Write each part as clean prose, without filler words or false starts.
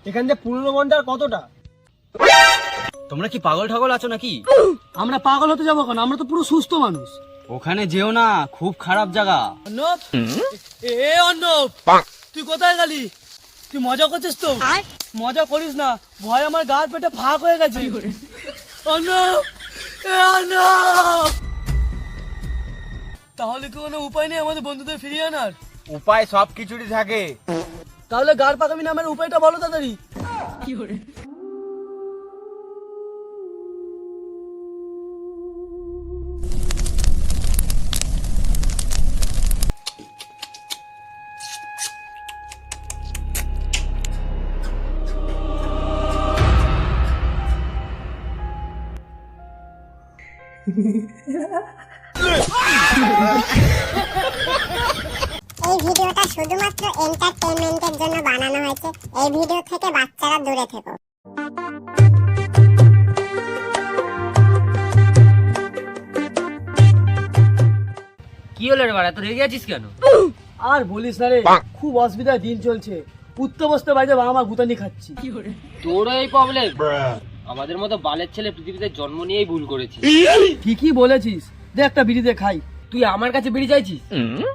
এখান থেকে 15 ঘন্টার কতটা? তোমরা কি পাগল ঠাগল আছো নাকি? আমরা পাগল হতে যাবো কেন? আমরা তো পুরো সুস্থ মানুষ। ওখানে যেও না, খুব খারাপ জায়গা। অর্ণব, অর্ণব, তুই কোথায় গেলি? তুই মজা করছিস তো? মজা করিস না, ভয় আমার গার পেটে ফাঁক হয়ে গেছে। অর্ণব, অর্ণব, তাহলে কি কোনো উপায় নেই আমাদের বন্ধুদের ফিরিয়ে আনার? উপায় সব কিছুরই থাকে। তাহলে গার পাকামি নামের উপায়টা বলো তাড়াতাড়ি। এই ভিডিওটা শুধুমাত্র এন্টারটেইনমেন্টের জন্য বানানো হয়েছে। এই ভিডিও থেকে বাচ্চারা দূরে থেকো। কি হলো রে বাড়া, তো রেগে আছিস কেন? আর বলিস না রে, খুব অসুবিধায় দিন চলছে। উঠতে বসতে বাড়িতে বাবা মা গুতানি খাচ্ছি। তোরও এই প্রবলেম? আমাদের মতো বালের ছেলে পৃথিবীতে জন্ম নিয়েই ভুল করেছি। ঠিকই বলেছিস, দে একটা বিড়ি দে খাই। তুই আমার কাছে বিড়ি চাইছিস?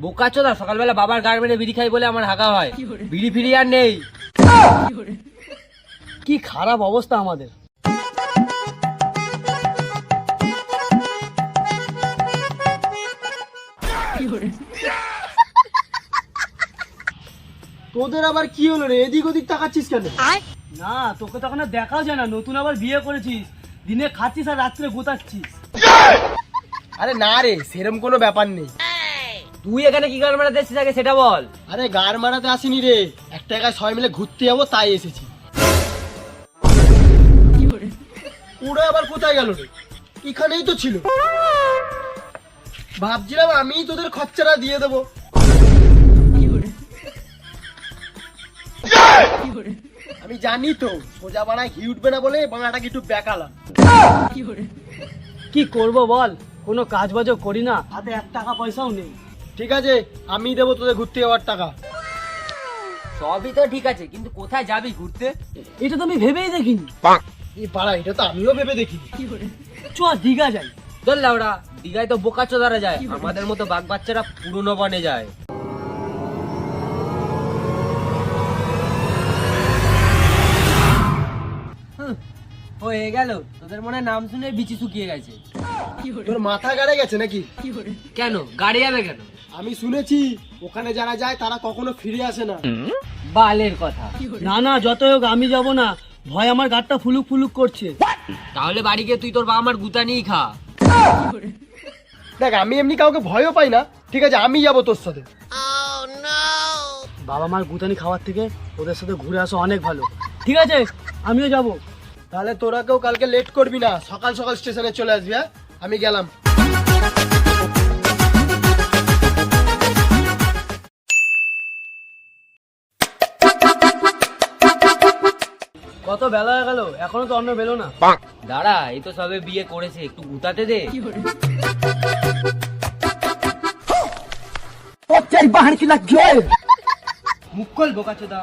বোকাচোদা, সকালবেলা বাবার গাড় মেরে বিড়ি খাই বলে আমার হাগা হয়। বিড়ি ফিরি আর নেই। কি খারাপ অবস্থা আমাদের। তোদের আবার কি হলো রে? এদিক ওদিক তাকাচ্ছিস কেন? না, তোকে তখন দেখাও যায় না, নতুন আবার বিয়ে করেছিস, দিনে খাচ্ছিস আর রাত্রে গোতাচ্ছিস। আরে না রে, সেরকম কোনো ব্যাপার নেই। তুই এখানে কি গাড় মারাতে এসেছিস আগে সেটা বল। আরে গার মারাতে আসিনি রে, একটা জায়গায় সবাই মিলে ঘুরতে যাবো তাই এসেছি। ওরা আবার কোথায় গেল রে? এখানেই তো ছিল। ভাবছিলাম আমি তোদের খরচাটা দিয়ে দেবো। আমি জানি তো সোজা বানায় ঘি উঠবে না বলে বানাটাকে একটু বেকালাম। কি করব বল, কোনো কাজ বাজও করি না, হাতে 1 টাকা পয়সাও নেই। ঠিক আছে, আমি দেবো তোদের ঘুরতে যাওয়ার টাকা। সবই তো ঠিক আছে, কিন্তু কোথায় যাবি ঘুরতে? এটা তো আমি ভেবেই দেখিনি। এই পাড়া, এটা তো আমিও ভেবে দেখিনি। চ দীঘা যাই। ধরলা ওরা দীঘায় তো বোকাচোদারা যায়, আমাদের মতো বাঘ বাচ্চারা পুরনো বনে যায়। হয়ে গেল, তোদের মনে হয় নাম শুনে বিচি শুকিয়ে গেছে। তোর মাথা গাড়ে গেছে নাকি? কেন গাড়ি যাবে কেন? আমি শুনেছি ওখানে যারা যায় তারা কখনো ফিরে আসে না। বালের কথা। না না, যত হোক আমি যাব না, ভয় আমার গাড়টা ফুলুক ফুলুক করছে। তাহলে বাড়ি গিয়ে তুই তোর বাবা মার গুতা নিয়ে খা। দেখ, আমি এমনি কাউকে ভয়ও পাই না, ঠিক আছে আমি যাবো তোর সাথে। বাবা মার গুতানি খাওয়ার থেকে ওদের সাথে ঘুরে আসা অনেক ভালো। ঠিক আছে, আমিও যাব। তাহলে তোরা কেউ কালকে লেট করবি না, সকাল সকাল স্টেশনে চলে আসবি। হ্যাঁ, আমি গেলাম। কত বেলা হয়ে গেল, এখনো তো অন্য বেলো না। দাঁড়া, এই তো সবে বিয়ে করেছে, একটু গুতাতে দে। মুখ খোল বোকাচোদা।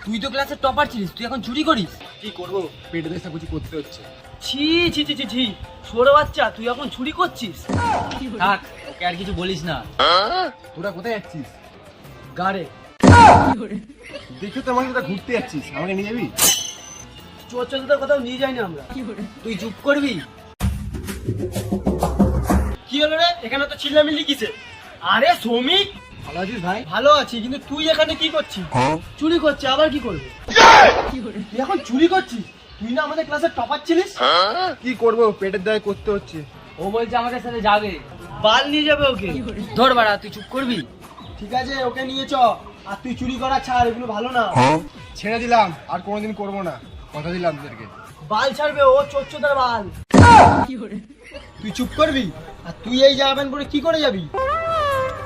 তুই তো ক্লাসের টপার ছিলিস, তুই এখন চুরি করিস? কি করবো, পেটে দেশা কিছু করতে হচ্ছে। ছি ছি ছি ছি ছি, ছোট বাচ্চা তুই এখন চুরি করছিস? থাক, ওকে আর কিছু বলিস না। তোরা কোথায় যাচ্ছিস? গাড়ে। দেখে তো আমাকে ঘুরতে যাচ্ছিস, আমাকে নিয়ে যাবি? চোর চোরদের কোথাও নিয়ে যাই না আমরা। তুই চুপ করবি? কি হলো রে, এখানে তো চিল্লামিল্লি কিসে? আরে শ্রমিক, ভালো আছিস ভাই? ভালো আছি, কিন্তু তুই এখানে কি করছিস? চুরি করছিস, আবার কি করবি? তুই এখন চুরি করছিস? তুই না আমাদের ক্লাসের টপার ছিলিস? কি করবো, পেটের দায় করতে হচ্ছে। ও বলছে আমাদের সাথে যাবে। বাল নিয়ে যাবে ওকে। ধর বাড়া, তুই চুপ করবি? ঠিক আছে, ওকে নিয়ে চ। আর তুই চুরি করা ছাড়, এগুলো ভালো না। ছেড়ে দিলাম, আর কোনোদিন করবো না, কথা দিলাম তোদেরকে। বাল ছাড়বে, ও চোর চোদার বাল। তুই চুপ করবি? আর তুই এই জামা প্যান্ট পরে কি করে যাবি?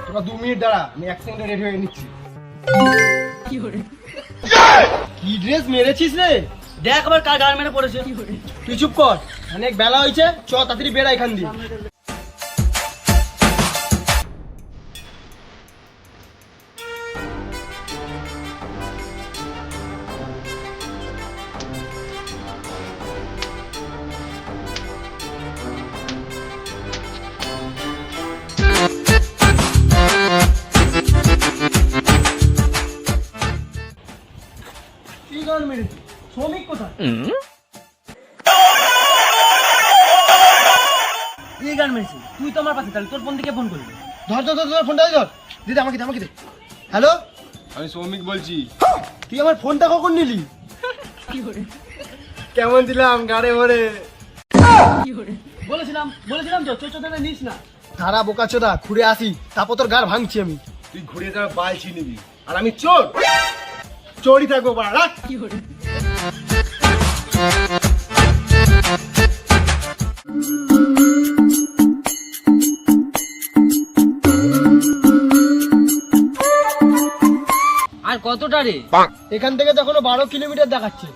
তোরা 2 মিনিট দাঁড়া, আমি 1 সেকেন্ডে রেডি হয়ে নিচ্ছি। কি ড্রেস মেরেছিস রে? দেখ আবার কার গাড় মেরে পড়েছে। তুই চুপ কর, অনেক বেলা হয়েছে, চ তাড়াতাড়ি বেড়া এখান দিয়ে। কি গান মেরেছি? শ্রমিক কোথায়? এই গান মেরেছি। তুই তো আমার পাশে, তাহলে তোর ফোন থেকে ফোন করবি। ধর ধর ধর ধর, ফোনটা ধর। দিদি আমাকে দে, আমাকে দে। হ্যালো, আমি শ্রমিক বলছি। তুই আমার ফোনটা কখন নিলি? কেমন দিলাম গাড়ে ভরে? বলেছিলাম তো চোদ্দ নিস না। তারা বোকাচোদা, ঘুরে আসি, তারপর তোর গাড় ভাঙছি আমি। তুই ঘুরে যাওয়া বাল ছিয়ে নিবি। আর আমি চোর, চোরই থাকবো বাড়া। আর কতটা রে? এখান থেকে তো এখনো 12 কিলোমিটার দেখাচ্ছে।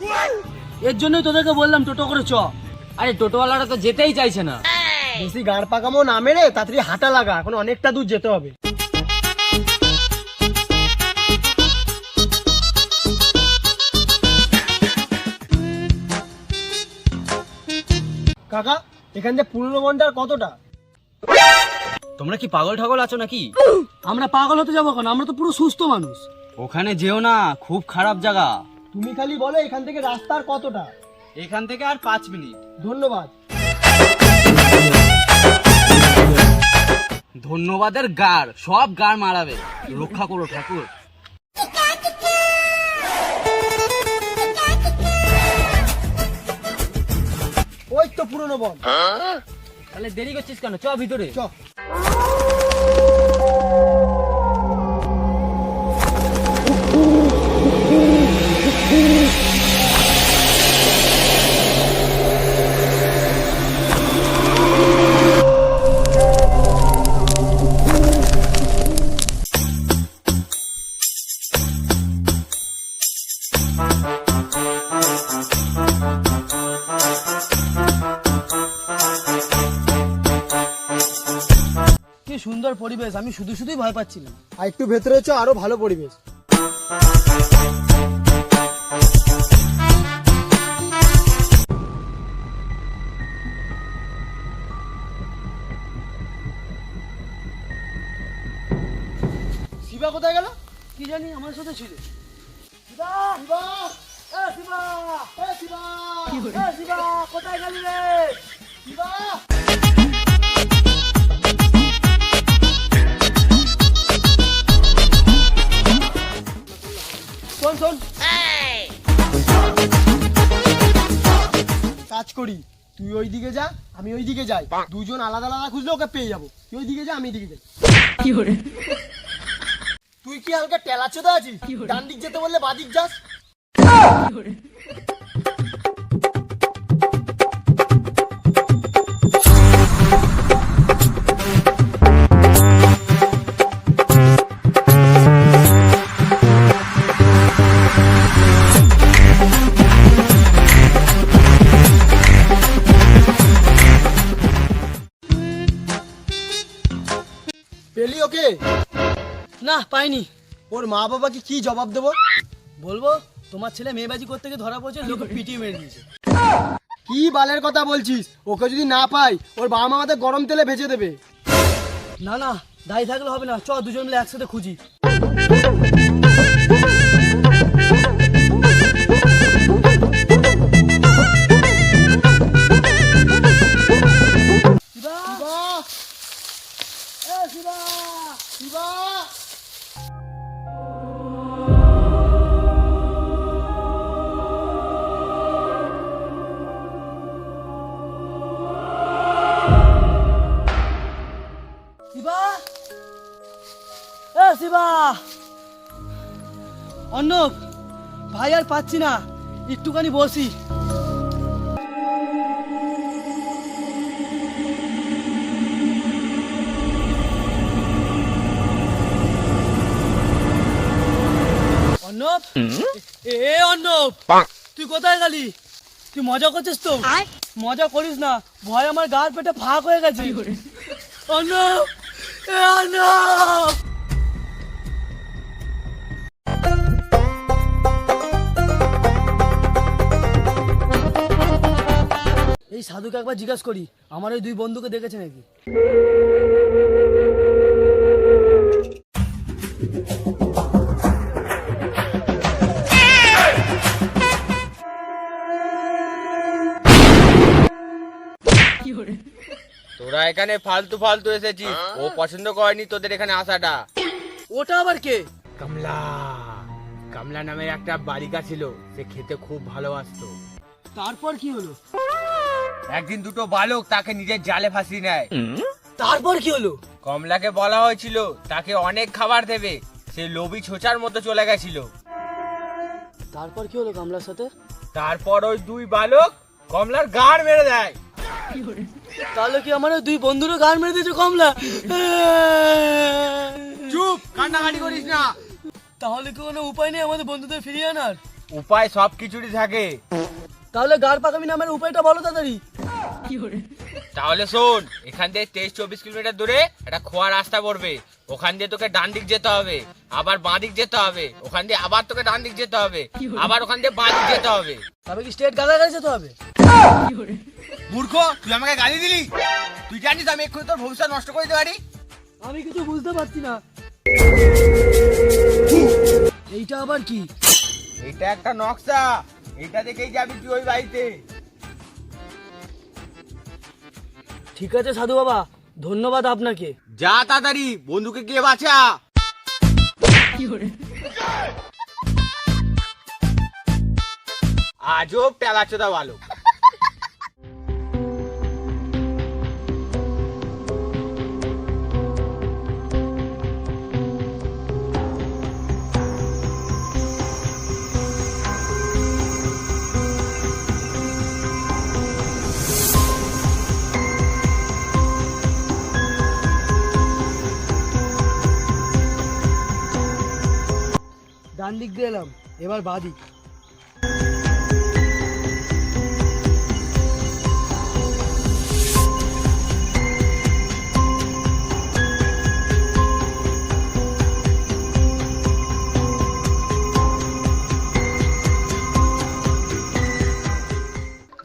এর জন্যই তোদেরকে বললাম টোটো করে চ। আরে টোটোওয়ালারা তো যেতেই চাইছে না। বেশি গাড় পাকামো না মেরে তাড়াতাড়ি হাঁটা লাগা, এখন অনেকটা দূর যেতে হবে। কাকা, এখান থেকে 15 ঘন্টার কতটা? তোমরা কি পাগল ঠাগল আছো নাকি? আমরা পাগল হতে যাবো কেন? আমরা তো পুরো সুস্থ মানুষ। ওখানে যেও না, খুব খারাপ জায়গা। তুমি খালি বলো এখান থেকে রাস্তার কতটা। এখান থেকে আর 5 মিনিট। ধন্যবাদ। ধন্যবাদের গাড়, সব গাড় মারাবে। রক্ষা করো ঠাকুর। ওই তো পুরনো বন। তাহলে দেরি করছিস কেন? চ ভিতরে। চ। কি সুন্দর পরিবেশ, আমি শুধুই ভয় পাচ্ছিলাম। আর একটু ভেতরে চ, আরো ভালো পরিবেশ। শিবা কোথায় গেল? কি জানি, আমার সাথে ছিল। শিবা, শিবা, এ শিবা, এ শিবা, এ শিবা, কোথায় গেলি রে? শিবা। শোন, কাজ করি, তুই ওই দিকে যা, আমি ওই দিকে যাই। দুজন আলাদা আলাদা খুঁজলে ওকে পেয়ে যাবো। তুই ওই দিকে যা, আমি এদিকে যাই। তুই কি হালকা টেলাচোদা আছিস? ডান দিক যেতে বললে বাদিক যাস। পেলি ওকে? না পাইনি। ওর মা বাবাকে কি জবাব দেবো? বলবো তোমার ছেলে মেয়েবাজি করতে গিয়ে ধরা পড়ছে, লোকে পিটিয়ে মেরে দিয়েছে। কি বালের কথা বলছিস? ওকে যদি না পাই, ওর বাবা মা আমাদের গরম তেলে ভেজে দেবে। না দায়ী থাকলে হবে না, চ দুজন মিলে একসাথে খুঁজি। শিবা, শিবা, এ শিবা, শিবা। শিবা, এ শিবা। অর্ণব ভাই, আর পাচ্ছি না, একটুখানি বসি। অর্ণব, এ অর্ণব, তুই কোথায় গেলি? তুই মজা করছিস তো? মজা করিস না, ভয় আমার গার পেটে ফাঁক হয়ে গেছে। অর্ণব, এ অর্ণব। এই সাধুকে একবার জিজ্ঞাসা করি, আমার ওই 2 বন্ধুকে দেখেছে নাকি। তোরা এখানে ফালতু ফালতু এসেছিস, ও পছন্দ করেনি তোদের এখানে আসাটা। ওটা আবার কে? কমলা, কমলা নামের একটা বালিকা ছিল, সে খেতে খুব ভালোবাসতো। তারপর কি হলো? একদিন দুটো বালক তাকে নিজের জালে ফাঁসিয়ে নেয়। তারপর কি হলো? কমলাকে বলা হয়েছিল তাকে অনেক খাবার দেবে, সে লোভী ছোচার মতো চলে গেছিল। তারপর কি হলো কমলার সাথে? তারপর ওই দুই বালক কমলার গাড় মেরে দেয়। তাহলে কি আমার ওই দুই বন্ধুরও গান মেরে দিয়েছে কমলা? চুপ, কান্নাকাটি করিস না। তাহলে কি কোনো উপায় নেই আমাদের বন্ধুদের ফিরিয়ে আনার? উপায় সব কিছুরই থাকে। তাহলে গাড় পাকামি নামের উপায়টা বলো তাড়াতাড়ি। তাহলে শোন, এখান থেকে 23-24 কিলোমিটার দূরে একটা খোয়া রাস্তা পড়বে, ওখান দিয়ে তোকে ডান দিক যেতে হবে, আবার বাঁ দিক যেতে হবে, ওখান দিয়ে আবার তোকে ডান দিক যেতে হবে, আবার ওখান দিয়ে বাঁ দিক যেতে হবে। তবে কি স্টেট গাদা গাড়ি যেতে হবে? মূর্খ, তুই আমাকে গালি দিলি? তুই জানিস আমি এক্ষুনি তোর ভবিষ্যৎ নষ্ট করে দিতে পারি? আমি কিছু বুঝতে পারছি না। এইটা আবার কি? এটা একটা নকশা, এটা দেখেই যাবি তুই ওই বাড়িতে। ঠিক আছে সাধু বাবা, ধন্যবাদ আপনাকে। যা তাড়াতাড়ি, বন্ধুকে কে বাঁচা। আজব টেলাচোদা বালক। ডান দিক দিয়ে এলাম, এবার বাঁ দিক।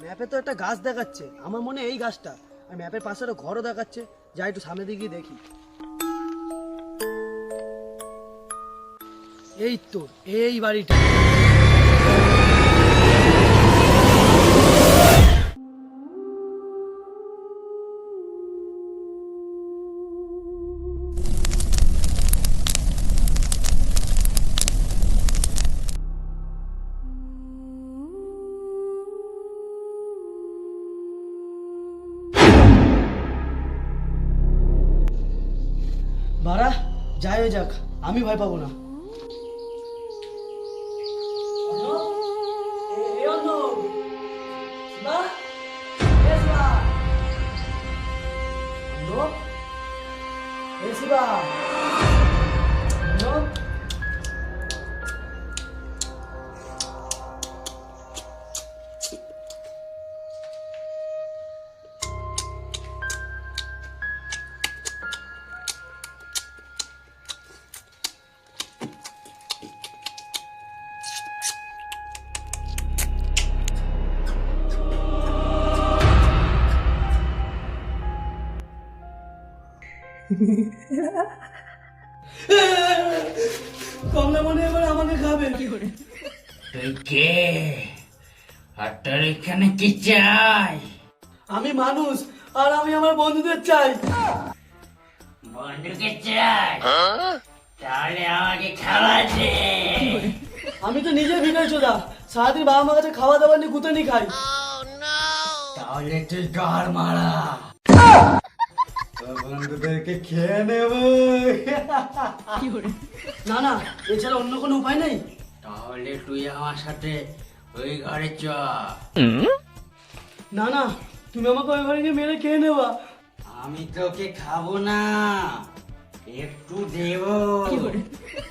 ম্যাপে তো একটা গাছ দেখাচ্ছে, আমার মনে হয় এই গাছটা। আর ম্যাপের পাশে একটা ঘরও দেখাচ্ছে, যাই একটু সামনে দিকে দেখি। এই তো এই বাড়িটা। বাড়া, যাই হয়ে যাক, আমি ভয় পাবো না। কমলা মনে এবার আমাকে খাবে। তুই কে? আর তোর এখানে কি চাই? আমি মানুষ, আর আমি আমার বন্ধুদের চাই। বন্ধুকে চাই? তাহলে আমাকে খাওয়া দে। আমি তো নিজে ভিখারি চোদা, সারাদিন বাবা মার কাছে খাওয়া দাওয়া নিয়ে গুতানি খাই। তাহলে তুই গাড় মারা। বন্ধুদেরকে খেয়ে নেব। না না, এছাড়া অন্য কোনো উপায় নেই। তাহলে তুই আমার সাথে ওই ঘরে চ। না না, তুমি আমাকে ওই ঘরে গিয়ে মেরে খেয়ে নেবা। আমি তোকে খাবো না, একটু দেব,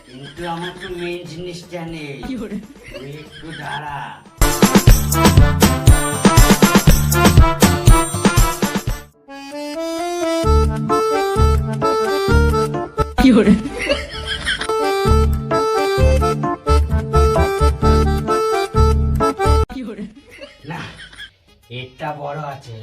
কিন্তু আমার তো মেন জিনিসটা নেই। তুই একটু দাঁড়া। না, এটা বড় আছে।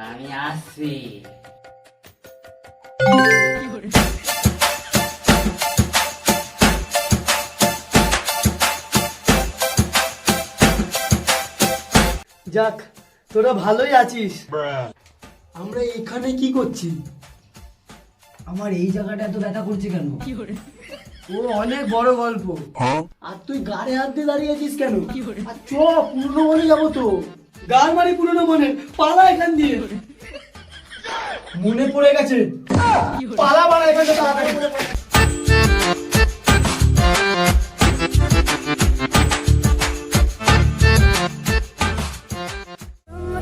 আমি আসছি। যাক, তোরা ভালোই আছিস। আমরা এখানে কি করছি? আমার এই জায়গাটা এত ব্যথা করছে কেন? ও অনেক বড় গল্প। আর তুই গাড়ে হাত দিয়ে দাঁড়িয়ে আছিস কেন? আর চ পুরনো বনে যাবো তো। গান মানে পুরনো মনে, পালা এখান দিয়ে। মনে পড়ে গেছে, পালা বাড়া এখান থেকে তাড়াতাড়ি করে।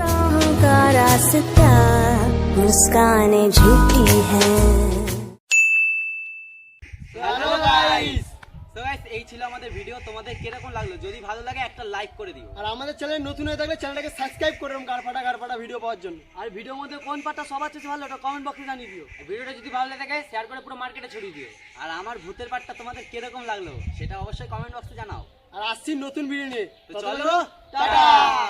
राहों का रास्ता मुस्काने झूठी है। হ্যালো গাইস, তো গাইস এই ছিল আমাদের ভিডিও। তোমাদের কিরকম লাগলো? যদি ভালো লাগে একটা লাইক করে দিও। আর আমাদের চ্যানেল নতুন হয়ে থাকলে চ্যানেলটাকে সাবস্ক্রাইব করে দেবেন গারপাটা ভিডিও পাওয়ার জন্য। আর ভিডিওর মধ্যে কোন পার্টটা সবার চেয়ে ভালো ওটা কমেন্ট বক্সে জানিয়ে দিও। ভিডিওটা যদি ভালো লাগে শেয়ার করে পুরো মার্কেটে ছড়িয়ে দিও। আর আমার ভূতের পার্টটা তোমাদের কিরকম লাগলো সেটা অবশ্যই কমেন্ট বক্সে জানাও। আর আসছি নতুন ভিডিও নিয়ে। তো চলো, টাটা।